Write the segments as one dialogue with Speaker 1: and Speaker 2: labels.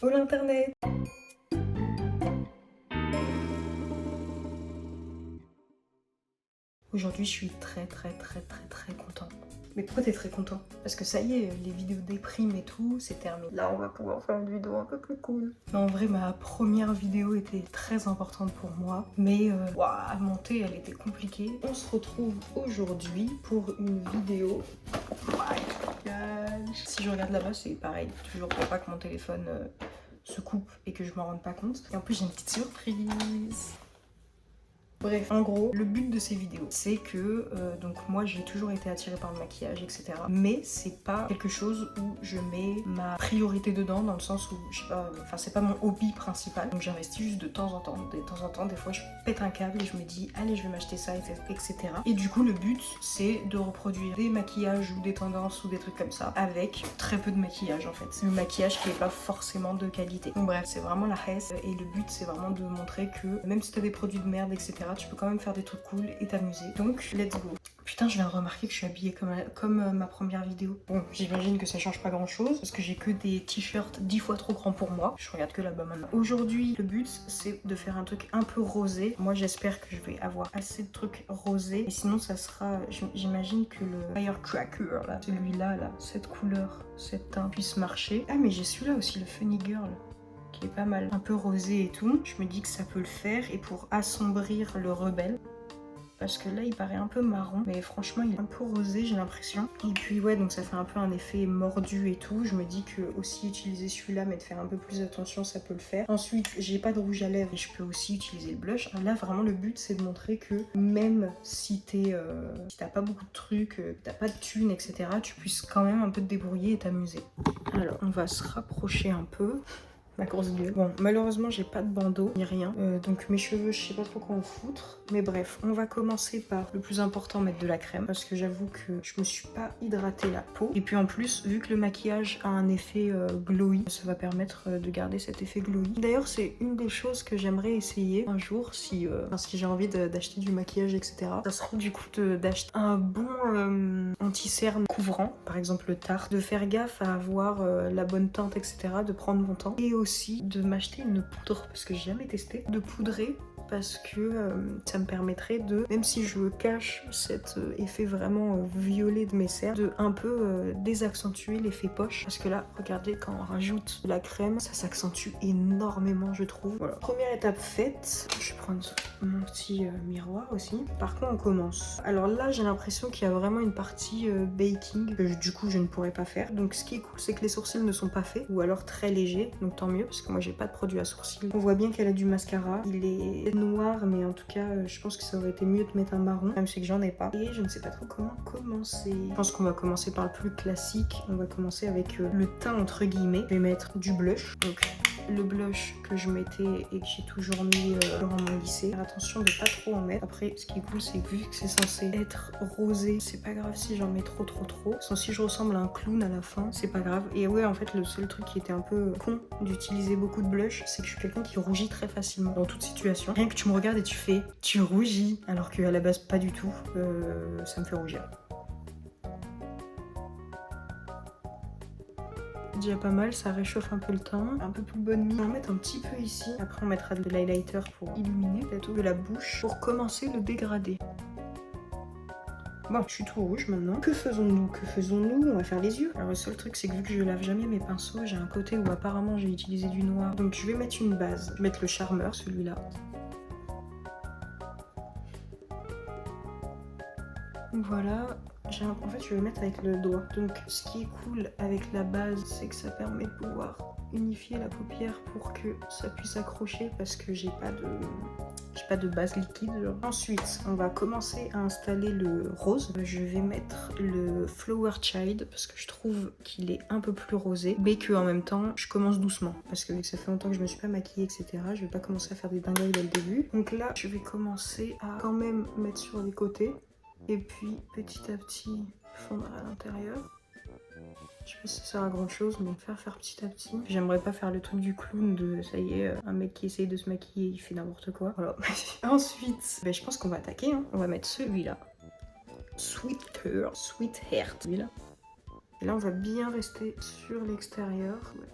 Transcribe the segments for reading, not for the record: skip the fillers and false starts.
Speaker 1: Oh l'internet! Aujourd'hui, je suis très content. Mais pourquoi t'es très content? Parce que ça y est, les vidéos déprime et tout, c'est terminé. Là, on va pouvoir faire une vidéo un peu plus cool. Mais en vrai, ma première vidéo était très importante pour moi. Mais à monter, elle était compliquée. On se retrouve aujourd'hui pour une vidéo. Oh my gosh. Si je regarde là-bas, c'est pareil. Toujours pour pas que mon téléphone se coupe et que je m'en rende pas compte. Et en plus, j'ai une petite surprise. Bref, en gros, le but de ces vidéos, c'est que donc moi j'ai toujours été attirée par le maquillage, etc. Mais c'est pas quelque chose où je mets ma priorité dedans, dans le sens où, je sais pas, enfin c'est pas mon hobby principal. Donc j'investis juste de temps en temps. Des fois je pète un câble et je me dis, allez, je vais m'acheter ça, etc. Et du coup, le but, c'est de reproduire des maquillages ou des tendances ou des trucs comme ça avec très peu de maquillage en fait. C'est le maquillage qui est pas forcément de qualité. Donc bref, c'est vraiment la hesse et le but, c'est vraiment de montrer que même si t'as des produits de merde, etc., tu peux quand même faire des trucs cool et t'amuser. Donc, let's go. Putain, je viens de remarquer que je suis habillée comme ma première vidéo. Bon, j'imagine que ça change pas grand chose parce que j'ai que des t-shirts 10 fois trop grands pour moi. Je regarde que là-bas maintenant. Aujourd'hui, le but, c'est de faire un truc un peu rosé. Moi, j'espère que je vais avoir assez de trucs rosés. Et sinon, ça sera... J'imagine que le Firecracker, là, celui-là, là, cette couleur, cette teinte, puisse marcher. Ah, mais j'ai celui-là aussi, le Funny Girl, qui est pas mal, un peu rosé et tout. Je me dis que ça peut le faire. Et pour assombrir le rebelle, parce que là il paraît un peu marron, mais franchement il est un peu rosé, j'ai l'impression. Et puis ouais, donc ça fait un peu un effet mordu et tout. Je me dis que aussi utiliser celui-là, mais de faire un peu plus attention, ça peut le faire. Ensuite, j'ai pas de rouge à lèvres et je peux aussi utiliser le blush. Là vraiment le but, c'est de montrer que même si si t'as pas beaucoup de trucs, t'as pas de thunes, etc., tu puisses quand même un peu te débrouiller et t'amuser. Alors on va se rapprocher un peu. Ma grosse gueule. Bon, malheureusement, j'ai pas de bandeau, ni rien. Donc mes cheveux, je sais pas trop quoi en foutre. Mais bref, on va commencer par le plus important, mettre de la crème. Parce que j'avoue que je me suis pas hydratée la peau. Et puis en plus, vu que le maquillage a un effet glowy, ça va permettre de garder cet effet glowy. D'ailleurs, c'est une des choses que j'aimerais essayer un jour si j'ai envie d'acheter du maquillage, etc. Ça serait du coup d'acheter un bon anti-cerne couvrant, par exemple le Tarte. De faire gaffe à avoir la bonne teinte, etc. De prendre mon temps. Et aussi de m'acheter une poudre, parce que j'ai jamais testé, de poudrer, parce que ça me permettrait de, même si je cache cet effet vraiment violet de mes cernes, de un peu désaccentuer l'effet poche. Parce que là, regardez, quand on rajoute de la crème, ça s'accentue énormément, je trouve. Voilà. Première étape faite. Je vais prendre mon petit miroir aussi. Par contre, on commence. Alors là, j'ai l'impression qu'il y a vraiment une partie baking que du coup, je ne pourrais pas faire. Donc ce qui est cool, c'est que les sourcils ne sont pas faits, ou alors très légers, donc tant mieux, parce que moi, j'ai pas de produit à sourcils. On voit bien qu'elle a du mascara. Il est noir, mais en tout cas, je pense que ça aurait été mieux de mettre un marron, même si que j'en ai pas. Et je ne sais pas trop comment commencer. Je pense qu'on va commencer par le plus classique. On va commencer avec le teint, entre guillemets. Je vais mettre du blush. Donc, le blush que je mettais et que j'ai toujours mis durant mon lycée. Faire attention de pas trop en mettre. Après, ce qui est cool, c'est que vu que c'est censé être rosé, c'est pas grave si j'en mets trop. Sinon, si je ressemble à un clown à la fin, c'est pas grave. Et ouais, en fait, le seul truc qui était un peu con d'utiliser beaucoup de blush, c'est que je suis quelqu'un qui rougit très facilement dans toute situation. Rien que tu me regardes et tu fais « tu rougis », alors qu'à la base, pas du tout. Ça me fait rougir. Déjà pas mal, ça réchauffe un peu le teint. Un peu plus bonne mine. On va en mettre un petit peu ici. Après on mettra de l'highlighter pour illuminer peut-être de la bouche. Pour commencer le dégradé. Bon, je suis tout rouge maintenant. Que faisons-nous? On va faire les yeux. Alors le seul truc, c'est que vu que je lave jamais mes pinceaux, j'ai un côté où apparemment j'ai utilisé du noir. Donc je vais mettre une base. Je vais mettre le Charmeur, celui-là. Voilà. En fait, je vais le mettre avec le doigt. Donc, ce qui est cool avec la base, c'est que ça permet de pouvoir unifier la paupière pour que ça puisse accrocher parce que j'ai pas de base liquide. Genre. Ensuite, on va commencer à installer le rose. Je vais mettre le Flower Child parce que je trouve qu'il est un peu plus rosé, mais que en même temps, je commence doucement parce que vu que ça fait longtemps que je me suis pas maquillée, etc., je vais pas commencer à faire des dingueries dès le début. Donc là, je vais commencer à quand même mettre sur les côtés. Et puis petit à petit fondre à l'intérieur. Je sais pas si ça sert à grand chose, mais faire petit à petit. J'aimerais pas faire le truc du clown de ça y est, un mec qui essaye de se maquiller, il fait n'importe quoi. Voilà. Ensuite, je pense qu'on va attaquer. Hein. On va mettre celui-là. Sweet Heart. Celui-là. Et là, on va bien rester sur l'extérieur. Ouais.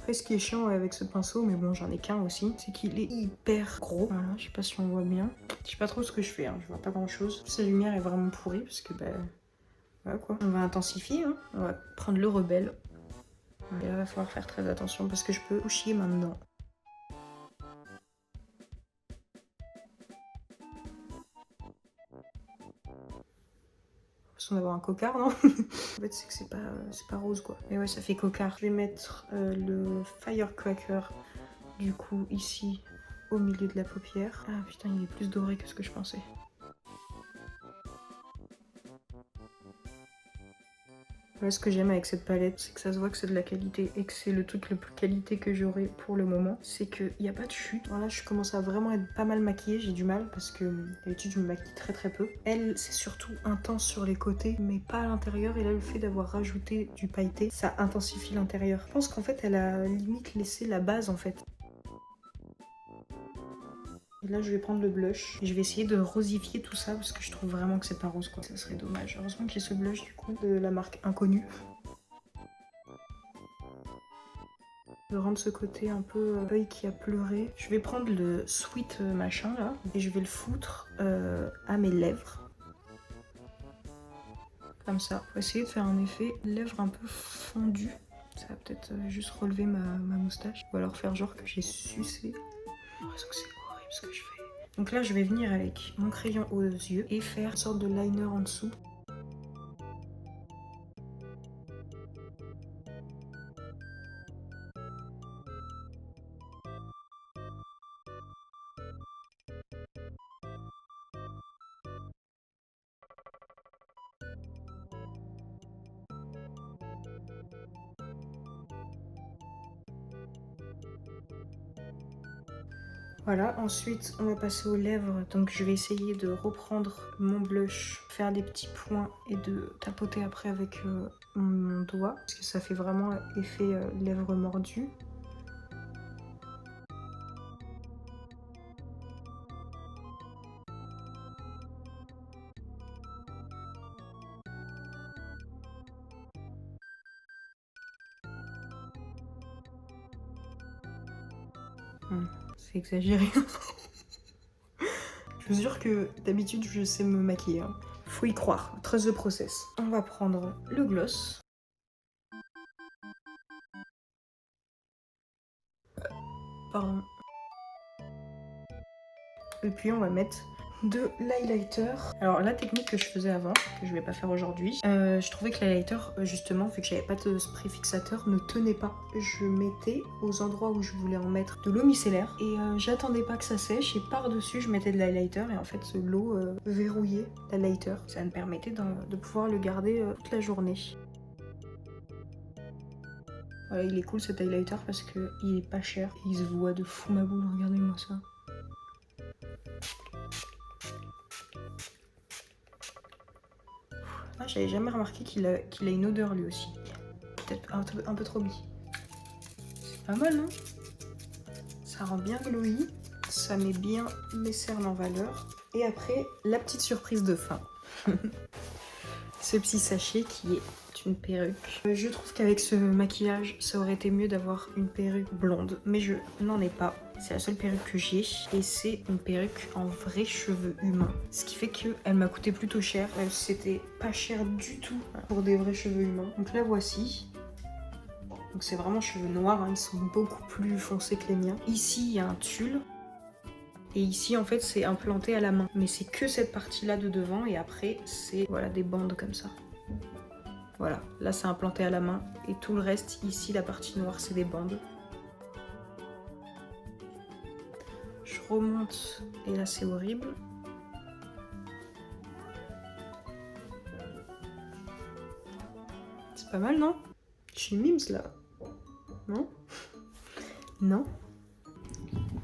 Speaker 1: Après, ce qui est chiant avec ce pinceau, mais bon, j'en ai qu'un aussi, c'est qu'il est hyper gros. Voilà, je sais pas si on voit bien. Je sais pas trop ce que je fais, hein. Je vois pas grand chose. Sa lumière est vraiment pourrie parce que, bah, voilà quoi. On va intensifier, hein. On va prendre le rebelle. Et là, il va falloir faire très attention parce que je peux chier maintenant. D'avoir un cocard, non? En fait, c'est que c'est pas rose, quoi. Mais ouais, ça fait cocard. Je vais mettre le Firecracker, du coup, ici, au milieu de la paupière. Ah putain, il est plus doré que ce que je pensais. Voilà, ce que j'aime avec cette palette, c'est que ça se voit que c'est de la qualité et que c'est le truc le plus qualité que j'aurai pour le moment. C'est qu'il n'y a pas de chute. Voilà, je commence à vraiment être pas mal maquillée, j'ai du mal parce que d'habitude je me maquille très peu. Elle, c'est surtout intense sur les côtés, mais pas à l'intérieur. Et là, le fait d'avoir rajouté du pailleté, ça intensifie l'intérieur. Je pense qu'en fait, elle a limite laissé la base en fait. Et là, je vais prendre le blush et je vais essayer de rosifier tout ça parce que je trouve vraiment que c'est pas rose, quoi. Ça serait dommage. Heureusement que j'ai ce blush du coup de la marque Inconnue. Je rendre ce côté un peu œil qui a pleuré. Je vais prendre le sweet machin là et je vais le foutre à mes lèvres. Comme ça. Pour essayer de faire un effet lèvres un peu fondues. Ça va peut-être juste relever ma moustache. Ou alors faire genre que j'ai sucé. J'ai l'impression que c'est horrible ce que je fais. Donc là, je vais venir avec mon crayon aux yeux et faire une sorte de liner en dessous. Voilà, ensuite on va passer aux lèvres, donc je vais essayer de reprendre mon blush, faire des petits points et de tapoter après avec mon doigt, parce que ça fait vraiment effet lèvres mordues. C'est exagéré. Je vous jure que d'habitude je sais me maquiller. Hein. Faut y croire, trust the process. On va prendre le gloss. Pardon. Et puis on va mettre de l'highlighter. Alors la technique que je faisais avant, que je vais pas faire aujourd'hui, je trouvais que l'highlighter, justement, vu que j'avais pas de spray fixateur, ne tenait pas. Je mettais aux endroits où je voulais en mettre de l'eau micellaire et j'attendais pas que ça sèche et par-dessus je mettais de l'highlighter et en fait l'eau verrouillait l'highlighter. Ça me permettait de pouvoir le garder toute la journée. Voilà, il est cool cet highlighter parce qu'il est pas cher et il se voit de fou ma boule, regardez-moi ça. Ah, j'avais jamais remarqué qu'il a une odeur lui aussi. Peut-être un peu trop mis. C'est pas mal, non? Ça rend bien glowy. Ça met bien mes cernes en valeur. Et après, la petite surprise de fin. Ce petit sachet qui est une perruque. Je trouve qu'avec ce maquillage, ça aurait été mieux d'avoir une perruque blonde. Mais je n'en ai pas. C'est la seule perruque que j'ai et c'est une perruque en vrais cheveux humains. Ce qui fait qu'elle m'a coûté plutôt cher. C'était pas cher du tout pour des vrais cheveux humains. Donc la voici. Donc c'est vraiment cheveux noirs, hein. Ils sont beaucoup plus foncés que les miens. Ici, il y a un tulle. Et ici, en fait, c'est implanté à la main. Mais c'est que cette partie-là de devant et après, c'est voilà, des bandes comme ça. Voilà, là c'est implanté à la main et tout le reste, ici, la partie noire, c'est des bandes. Je remonte et là c'est horrible. C'est pas mal, non? Je suis mimes là. Non? Non?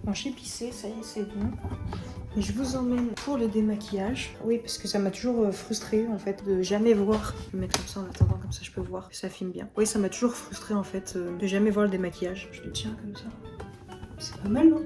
Speaker 1: Bon, j'ai pissé, ça y est, c'est bon. Et je vous emmène pour le démaquillage. Oui, parce que ça m'a toujours frustrée en fait de jamais voir. Je vais mettre comme ça en attendant, comme ça je peux voir que ça filme bien. Oui, ça m'a toujours frustrée en fait de jamais voir le démaquillage. Je le tiens comme ça. C'est pas mal, non?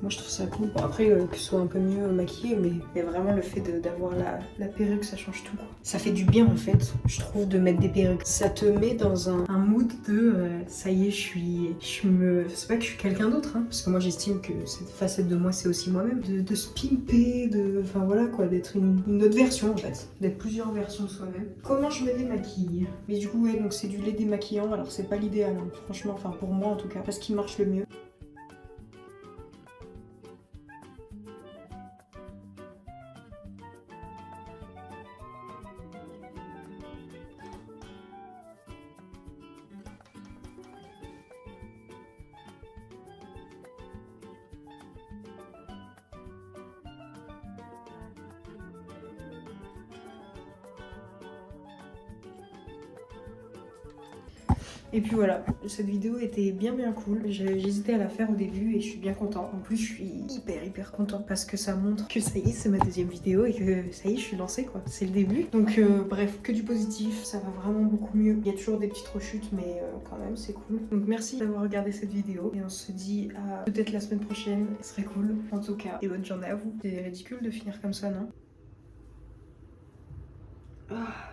Speaker 1: Moi je trouve ça cool. Bon, après que ce soit un peu mieux maquillé, mais il y a vraiment le fait d'avoir la perruque, ça change tout quoi. Ça fait du bien en fait, je trouve, de mettre des perruques. Ça te met dans un mood de ça y est, c'est pas que je suis quelqu'un d'autre, hein, parce que moi j'estime que cette facette de moi c'est aussi moi-même. De se pimper, enfin voilà quoi, d'être une autre version en fait. D'être plusieurs versions de soi-même. Comment je me démaquille? Mais du coup ouais, donc c'est du lait démaquillant, alors c'est pas l'idéal, hein, franchement, enfin pour moi en tout cas, parce qu'il marche le mieux. Et puis voilà, cette vidéo était bien cool. J'hésitais à la faire au début et je suis bien contente. En plus, je suis hyper contente parce que ça montre que ça y est, c'est ma deuxième vidéo et que ça y est, je suis lancée quoi. C'est le début. Donc bref, que du positif, ça va vraiment beaucoup mieux. Il y a toujours des petites rechutes, mais quand même, c'est cool. Donc merci d'avoir regardé cette vidéo et on se dit à peut-être la semaine prochaine. Ce serait cool. En tout cas, et bonne journée à vous. C'est ridicule de finir comme ça, non? Ah.